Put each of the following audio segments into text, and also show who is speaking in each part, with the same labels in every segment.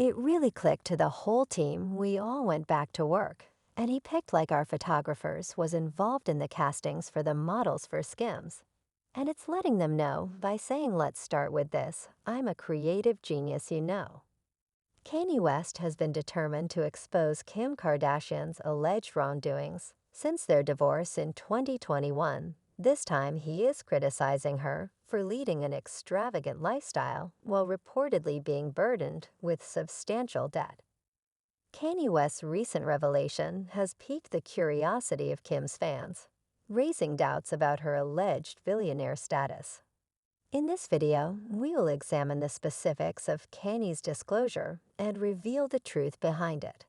Speaker 1: It really clicked to the whole team. We all went back to work. And he picked like our photographers, was involved in the castings for the models for Skims. And it's letting them know by saying, let's start with this. I'm a creative genius, you know. Kanye West has been determined to expose Kim Kardashian's alleged wrongdoings since their divorce in 2021. This time he is criticizing her for leading an extravagant lifestyle while reportedly being burdened with substantial debt. Kanye West's recent revelation has piqued the curiosity of Kim's fans, raising doubts about her alleged billionaire status. In this video, we will examine the specifics of Kanye's disclosure and reveal the truth behind it.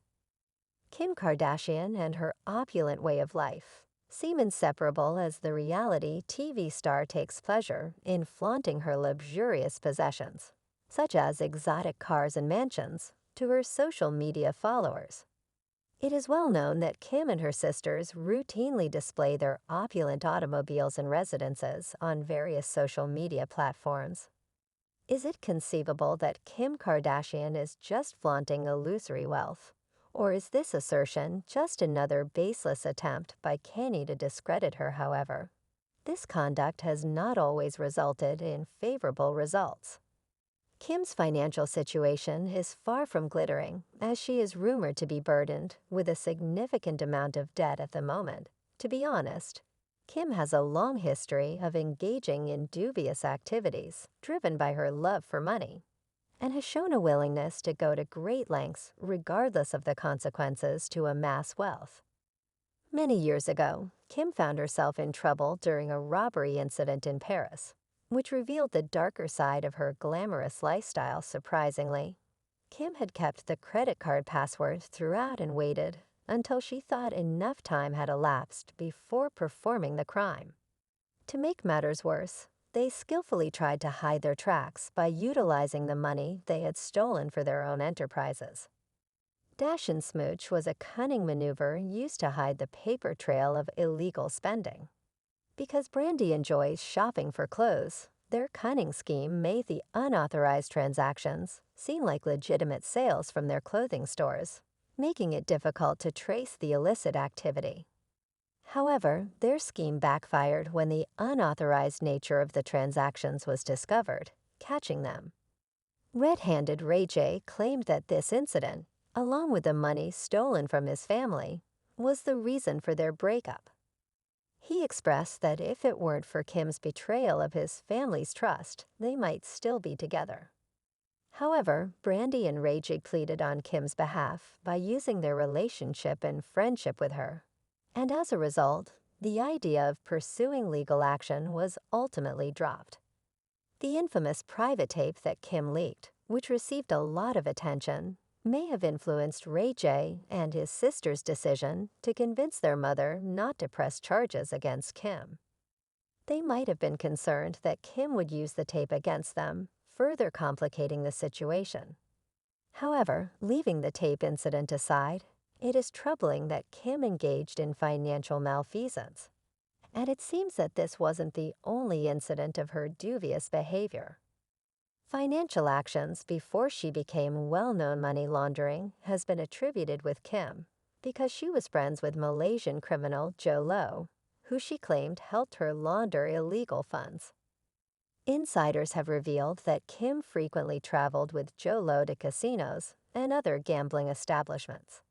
Speaker 1: Kim Kardashian and her opulent way of life seem inseparable as the reality TV star takes pleasure in flaunting her luxurious possessions, such as exotic cars and mansions, to her social media followers. It is well known that Kim and her sisters routinely display their opulent automobiles and residences on various social media platforms. Is it conceivable that Kim Kardashian is just flaunting illusory wealth? Or is this assertion just another baseless attempt by Kanye to discredit her, however? This conduct has not always resulted in favorable results. Kim's financial situation is far from glittering, as she is rumored to be burdened with a significant amount of debt at the moment. To be honest, Kim has a long history of engaging in dubious activities driven by her love for money, and has shown a willingness to go to great lengths regardless of the consequences to amass wealth. Many years ago, Kim found herself in trouble during a robbery incident in Paris, which revealed the darker side of her glamorous lifestyle. Surprisingly, Kim had kept the credit card password throughout and waited until she thought enough time had elapsed before performing the crime. To make matters worse, they skillfully tried to hide their tracks by utilizing the money they had stolen for their own enterprises. Dash and Smooch was a cunning maneuver used to hide the paper trail of illegal spending. Because Brandy enjoys shopping for clothes, their cunning scheme made the unauthorized transactions seem like legitimate sales from their clothing stores, making it difficult to trace the illicit activity. However, their scheme backfired when the unauthorized nature of the transactions was discovered, catching them. Red-handed Ray J claimed that this incident, along with the money stolen from his family, was the reason for their breakup. He expressed that if it weren't for Kim's betrayal of his family's trust, they might still be together. However, Brandy and Ray J pleaded on Kim's behalf by using their relationship and friendship with her. And as a result, the idea of pursuing legal action was ultimately dropped. The infamous private tape that Kim leaked, which received a lot of attention, may have influenced Ray J and his sister's decision to convince their mother not to press charges against Kim. They might have been concerned that Kim would use the tape against them, further complicating the situation. However, leaving the tape incident aside, it is troubling that Kim engaged in financial malfeasance. And it seems that this wasn't the only incident of her dubious behavior. Financial actions before she became well-known money laundering has been attributed with Kim because she was friends with Malaysian criminal Joe Low, who she claimed helped her launder illegal funds. Insiders have revealed that Kim frequently traveled with Joe Low to casinos and other gambling establishments.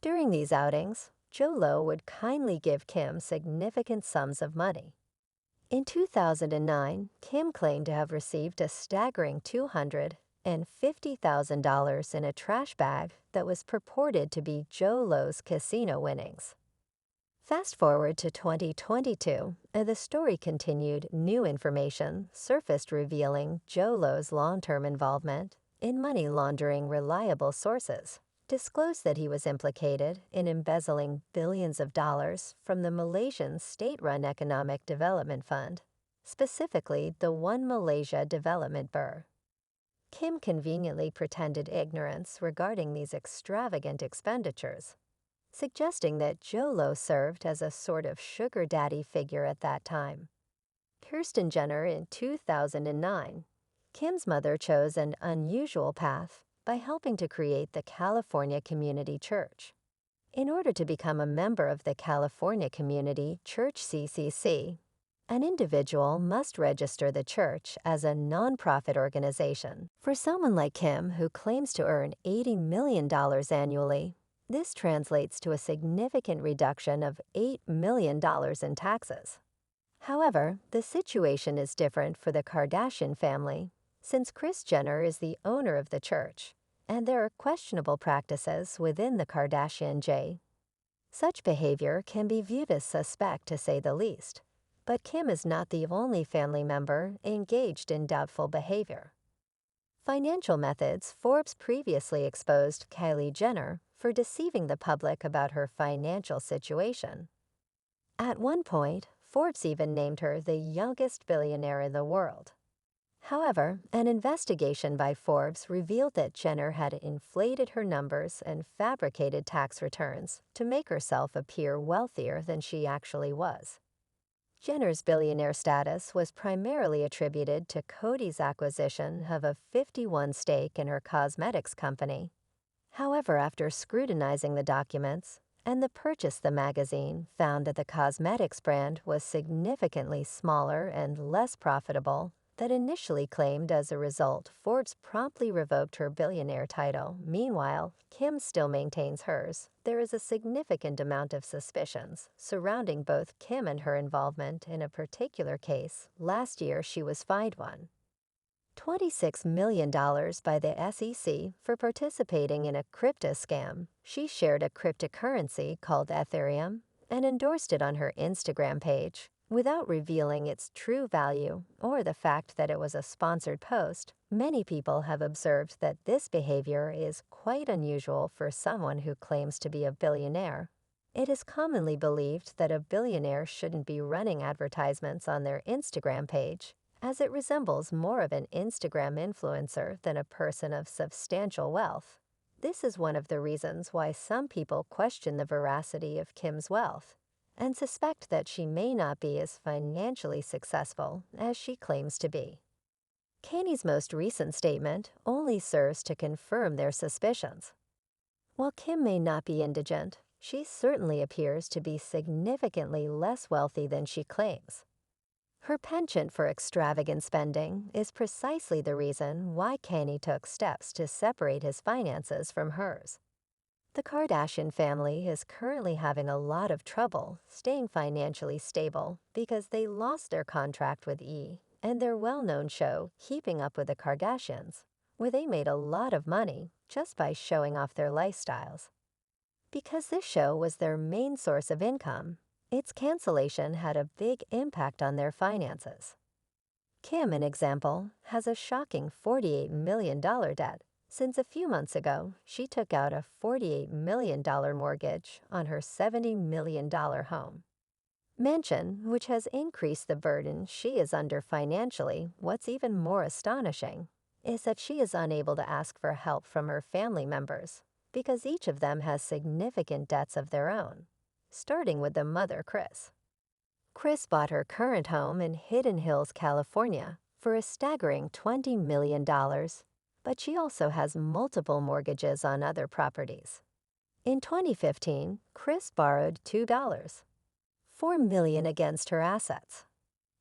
Speaker 1: During these outings, Joe Low would kindly give Kim significant sums of money. In 2009, Kim claimed to have received a staggering $250,000 in a trash bag that was purported to be Joe Low's casino winnings. Fast forward to 2022, and the story continued. New information surfaced revealing Joe Low's long-term involvement in money laundering. Reliable sources disclosed that he was implicated in embezzling billions of dollars from the Malaysian state-run Economic Development Fund, specifically the One Malaysia Development Burr. Kim conveniently pretended ignorance regarding these extravagant expenditures, suggesting that Joe Low served as a sort of sugar daddy figure at that time. Kirsten Jenner in 2009, Kim's mother chose an unusual path by helping to create the California Community Church. In order to become a member of the California Community Church CCC, an individual must register the church as a nonprofit organization. For someone like Kim, who claims to earn $80 million annually, this translates to a significant reduction of $8 million in taxes. However, the situation is different for the Kardashian family, since Kris Jenner is the owner of the church, and there are questionable practices within the Kardashian J. Such behavior can be viewed as suspect, to say the least. But Kim is not the only family member engaged in doubtful behavior. Financial methods. Forbes previously exposed Kylie Jenner for deceiving the public about her financial situation. At one point, Forbes even named her the youngest billionaire in the world. However, an investigation by Forbes revealed that Jenner had inflated her numbers and fabricated tax returns to make herself appear wealthier than she actually was. Jenner's billionaire status was primarily attributed to Cody's acquisition of a 51% stake in her cosmetics company. However, after scrutinizing the documents and the Purchase the magazine found that the cosmetics brand was significantly smaller and less profitable than initially claimed. As a result, Forbes promptly revoked her billionaire title. Meanwhile, Kim still maintains hers. There is a significant amount of suspicions surrounding both Kim and her involvement in a particular case. Last year, she was fined $26 million by the SEC for participating in a crypto scam. She shared a cryptocurrency called Ethereum and endorsed it on her Instagram page without revealing its true value or the fact that it was a sponsored post. Many people have observed that this behavior is quite unusual for someone who claims to be a billionaire. It is commonly believed that a billionaire shouldn't be running advertisements on their Instagram page, as it resembles more of an Instagram influencer than a person of substantial wealth. This is one of the reasons why some people question the veracity of Kim's wealth and suspect that she may not be as financially successful as she claims to be. Kanye's most recent statement only serves to confirm their suspicions. While Kim may not be indigent, she certainly appears to be significantly less wealthy than she claims. Her penchant for extravagant spending is precisely the reason why Kanye took steps to separate his finances from hers. The Kardashian family is currently having a lot of trouble staying financially stable because they lost their contract with E! And their well-known show, Keeping Up with the Kardashians, where they made a lot of money just by showing off their lifestyles. Because this show was their main source of income, its cancellation had a big impact on their finances. Kim, an example, has a shocking $48 million debt, since a few months ago she took out a $48 million mortgage on her $70 million home mansion, which has increased the burden she is under financially. What's even more astonishing is that she is unable to ask for help from her family members, because each of them has significant debts of their own, starting with the mother, Kris. Kris bought her current home in Hidden Hills, California, for a staggering $20 million, but she also has multiple mortgages on other properties. In 2015, Kris borrowed $4 million against her assets.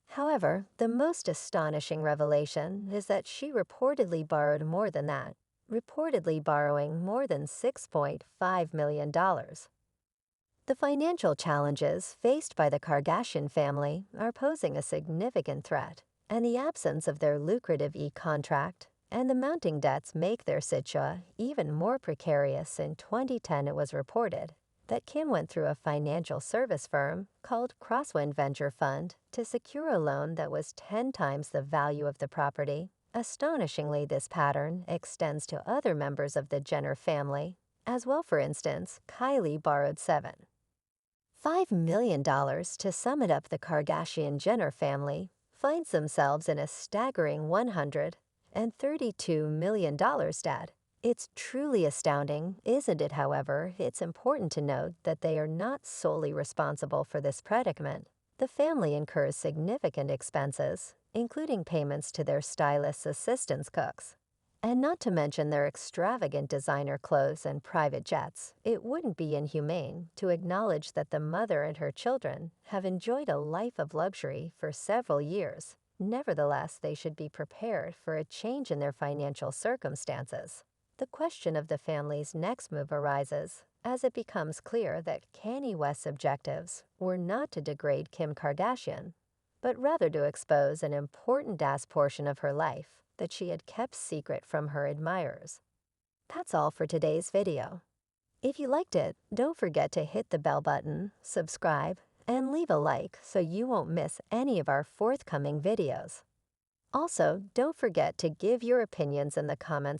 Speaker 1: However, the most astonishing revelation is that she reportedly borrowed more than that, reportedly borrowing more than $6.5 million. The financial challenges faced by the Kardashian family are posing a significant threat, and the absence of their lucrative contract and the mounting debts make their situation even more precarious. In 2010, it was reported that Kim went through a financial service firm called Crosswind Venture Fund to secure a loan that was 10 times the value of the property. Astonishingly, this pattern extends to other members of the Jenner family as well. For instance, Kylie borrowed $7.5 million. To sum it up, the Kardashian-Jenner family finds themselves in a staggering $132 million debt. It's truly astounding, isn't it? However, it's important to note that they are not solely responsible for this predicament. The family incurs significant expenses, including payments to their stylists, assistants, cooks, And not to mention their extravagant designer clothes and private jets, it wouldn't be inhumane to acknowledge that the mother and her children have enjoyed a life of luxury for several years. Nevertheless, they should be prepared for a change in their financial circumstances. The question of the family's next move arises as it becomes clear that Kanye West's objectives were not to degrade Kim Kardashian, but rather to expose an important portion of her life that she had kept secret from her admirers. That's all for today's video. If you liked it, don't forget to hit the bell button, subscribe, and leave a like so you won't miss any of our forthcoming videos. Also, don't forget to give your opinions in the comments